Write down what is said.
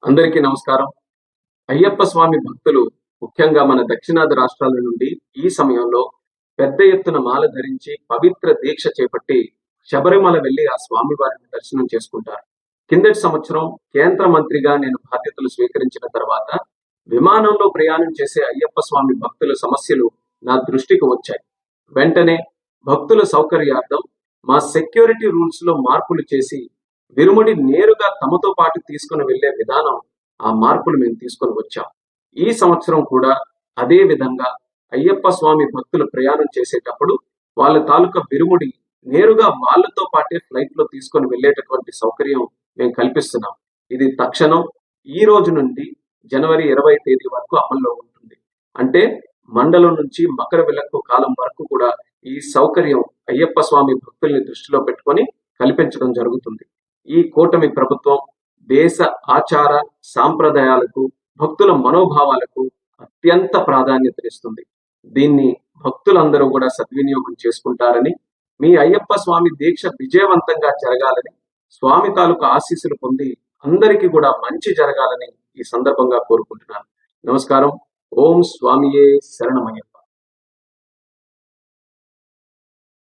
అందరికీ నమస్కారం. అయ్యప్ప స్వామి భక్తులు ముఖ్యంగా మన దక్షిణాది రాష్ట్రాల నుండి ఈ సమయంలో పెద్ద ఎత్తున మాల ధరించి పవిత్ర దీక్ష చేపట్టి శబరిమల వెళ్లి ఆ స్వామి వారిని దర్శనం చేసుకుంటారు. కిందటి సంవత్సరం కేంద్ర మంత్రిగా నేను బాధ్యతలు స్వీకరించిన తర్వాత విమానంలో ప్రయాణం చేసే అయ్యప్ప స్వామి భక్తుల సమస్యలు నా దృష్టికి వచ్చాయి. వెంటనే భక్తుల సౌకర్యార్థం మా సెక్యూరిటీ రూల్స్ లో మార్పులు చేసి విరుముడి నేరుగా తమతో పాటు తీసుకుని వెళ్లే విధానం, ఆ మార్పులు మేము తీసుకొని వచ్చాం. ఈ సంవత్సరం కూడా అదే విధంగా అయ్యప్ప స్వామి భక్తులు ప్రయాణం చేసేటప్పుడు వాళ్ళ తాలూకా విరుముడి నేరుగా వాళ్ళతో పాటే ఫ్లైట్ లో తీసుకొని వెళ్లేటటువంటి సౌకర్యం మేము కల్పిస్తున్నాం. ఇది తక్షణం ఈ రోజు నుండి జనవరి 20 తేదీ వరకు అమల్లో ఉంటుంది. అంటే మండలం నుంచి మకర విలక్కు కాలం వరకు కూడా ఈ సౌకర్యం అయ్యప్ప స్వామి భక్తుల్ని దృష్టిలో పెట్టుకొని కల్పించడం జరుగుతుంది. ఈ కూటమి ప్రభుత్వం దేశ ఆచార సాంప్రదాయాలకు, భక్తుల మనోభావాలకు అత్యంత ప్రాధాన్యతనిస్తుంది. దీన్ని భక్తులందరూ కూడా సద్వినియోగం చేసుకుంటారని, మీ అయ్యప్ప స్వామి దీక్ష విజయవంతంగా జరగాలని, స్వామి తాలూకు ఆశీస్సులు పొంది అందరికీ కూడా మంచి జరగాలని ఈ సందర్భంగా కోరుకుంటున్నాను. నమస్కారం. ఓం స్వామియే శరణమయ్యప్ప.